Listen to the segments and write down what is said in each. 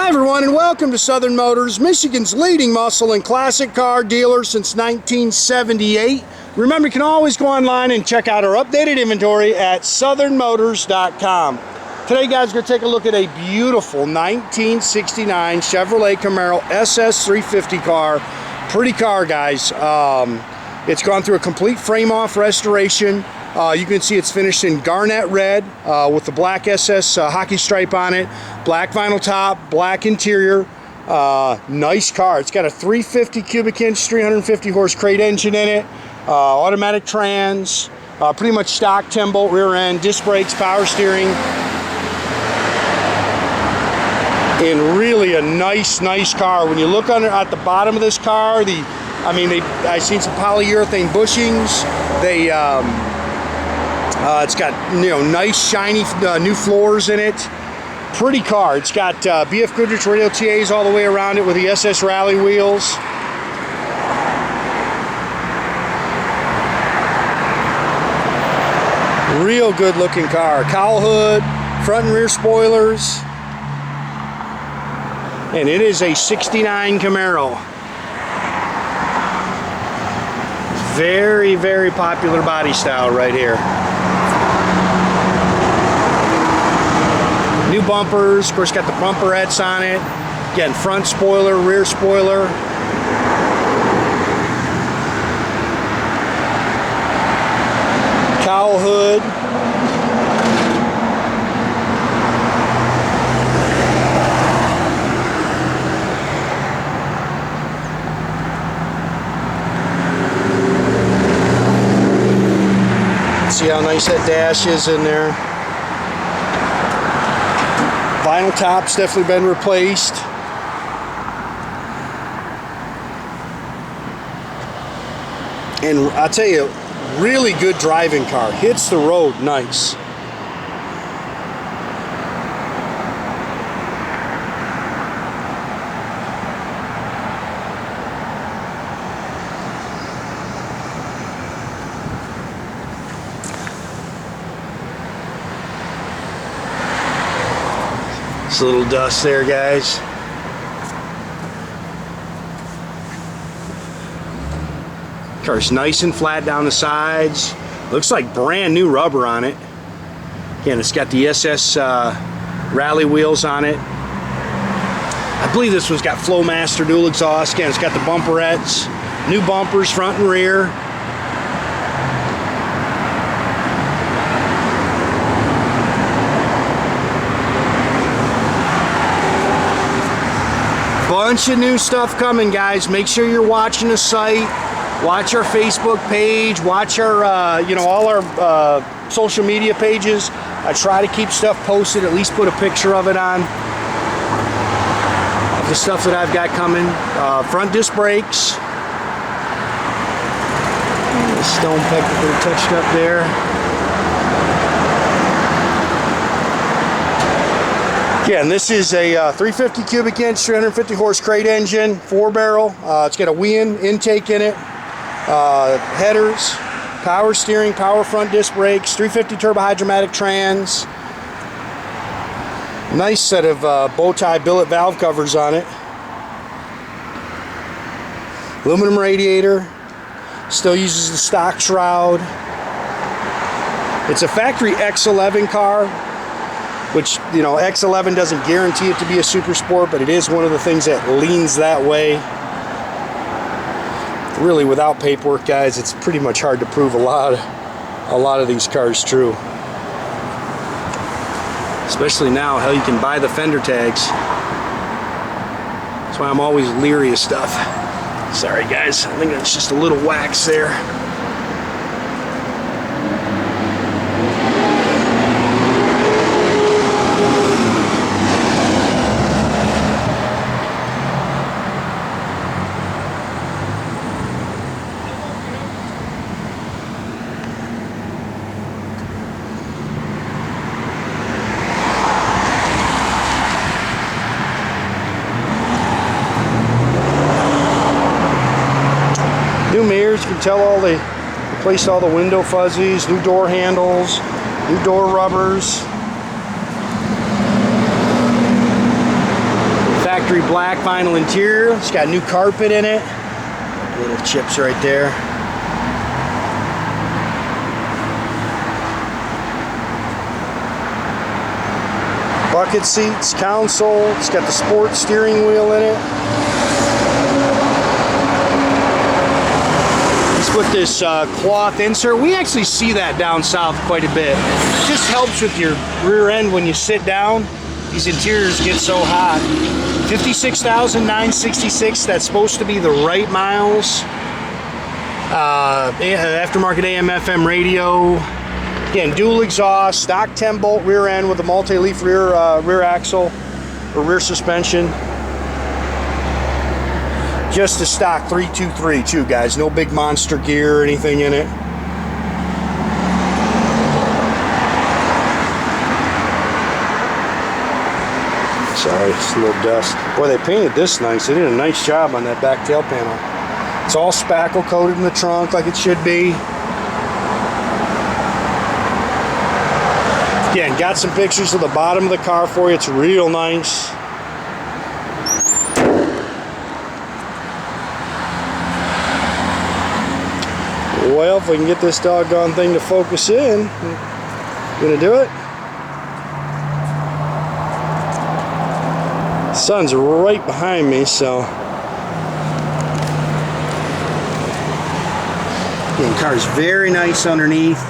Hi everyone, and welcome to Southern Motors, Michigan's leading muscle and classic car dealer since 1978. Remember, you can always go online and check out our updated inventory at southernmotors.com. Today, guys, we're going to take a look at a beautiful 1969 Chevrolet Camaro SS 350 car. Pretty car, guys. It's gone through a complete frame-off restoration. You can see it's finished in Garnet red with the black SS hockey stripe on it, black vinyl top, black interior. Nice car. It's got a 350 cubic inch, 350 horse crate engine in it, automatic trans, pretty much stock 10-bolt rear end, disc brakes, power steering, and really a nice car. When you look under at the bottom of this car, I've seen some polyurethane bushings. It's got, nice shiny new floors in it. Pretty car. It's got BF Goodrich Radial TAs all the way around it with the SS rally wheels. Real good looking car. Cowl hood, front and rear spoilers. And it is a 69 Camaro. Very, very popular body style right here. New bumpers, of course, got the bumperettes on it. Again, front spoiler, rear spoiler. Cowl hood. See how nice that dash is in there. Vinyl top's definitely been replaced. And I'll tell you, really good driving car. Hits the road nice. A little dust there, guys. Car's nice and flat down the sides. Looks like brand new rubber on it. Again, it's got the SS rally wheels on it. I believe this one's got Flowmaster dual exhaust. Again, it's got the bumperettes, new bumpers front and rear. Bunch of new stuff coming, guys. Make sure you're watching the site. Watch our Facebook page. Watch our, all our social media pages. I try to keep stuff posted. At least put a picture of it on. Of the stuff that I've got coming. Front disc brakes. The stone pepper touched up there. Yeah, and this is a 350 cubic inch, 350 horse crate engine, 4-barrel. It's got a Weiand intake in it, headers, power steering, power front disc brakes, 350 turbohydramatic trans. Nice set of Bowtie billet valve covers on it. Aluminum radiator. Still uses the stock shroud. It's a factory X11 car, which, X11 doesn't guarantee it to be a super sport, but it is one of the things that leans that way. Really, without paperwork, guys, it's pretty much hard to prove a lot of these cars true. Especially now, hell, you can buy the fender tags. That's why I'm always leery of stuff. Sorry, guys, I think that's just a little wax there. New mirrors, you can tell replaced all the window fuzzies, new door handles, new door rubbers. factory black vinyl interior. It's got new carpet in it. Little chips right there. Bucket seats, console. It's got the sport steering wheel in it. Let's put this cloth insert. We actually see that down south quite a bit. It just helps with your rear end when you sit down. These interiors get so hot. 56,966. That's supposed to be the right miles. Aftermarket AM/FM radio. Again, dual exhaust, stock 10-bolt rear end with a multi-leaf rear axle or rear suspension. Just a stock 323 too, guys. No big monster gear or anything in it. Sorry, it's a little dust. Boy, they painted this nice. They did a nice job on that back tail panel. It's all spackle coated in the trunk like it should be. Again, got some pictures of the bottom of the car for you. It's real nice. Well, if we can get this doggone thing to focus in, I'm gonna do it. The sun's right behind me, so. Again, car's very nice underneath.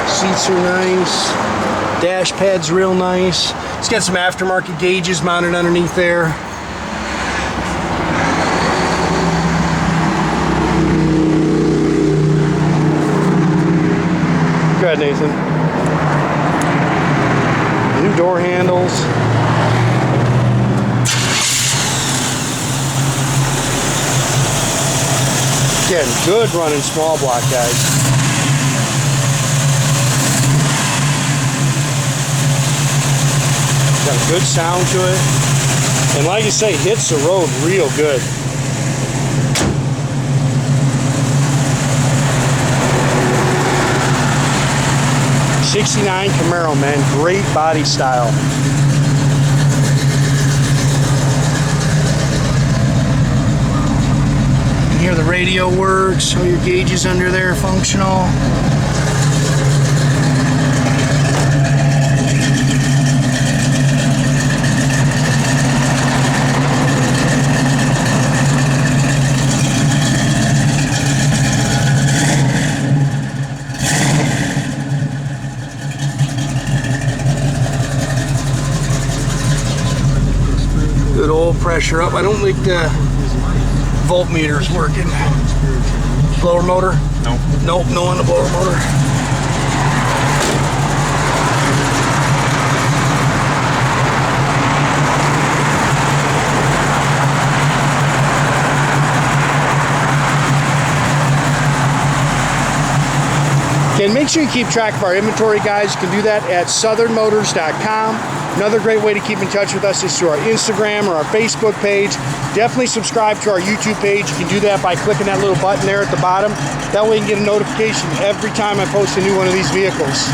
Seats are nice. Dash pad's real nice. It's got some aftermarket gauges mounted underneath there. Go ahead, Nathan. New door handles. Again, good running small block, guys. Got a good sound to it, and like I say, hits the road real good. '69 Camaro, man, great body style. You hear the radio works, all your gauges under there functional. Good oil pressure up. I don't think the voltmeter is working. Blower motor? Nope. Nope, no on the blower motor. Okay, make sure you keep track of our inventory, guys. You can do that at southernmotors.com. Another great way to keep in touch with us is through our Instagram or our Facebook page. Definitely subscribe to our YouTube page. You can do that by clicking that little button there at the bottom. That way you can get a notification every time I post a new one of these vehicles.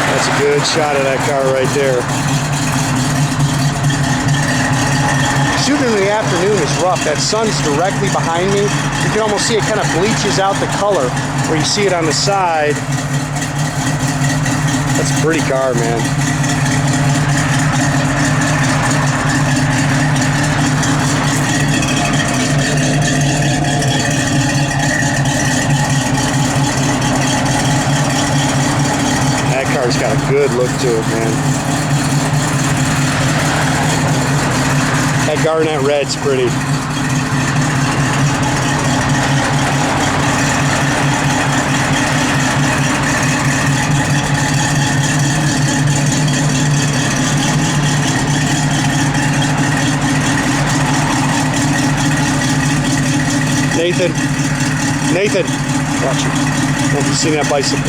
That's a good shot of that car right there. Shooting in the afternoon is rough. That sun's directly behind me. You can almost see it kind of bleaches out the color where you see it on the side. That's a pretty car, man. That car's got a good look to it, man. That Garnet red's pretty. Nathan, watch it. Hope you've seen that bicycle.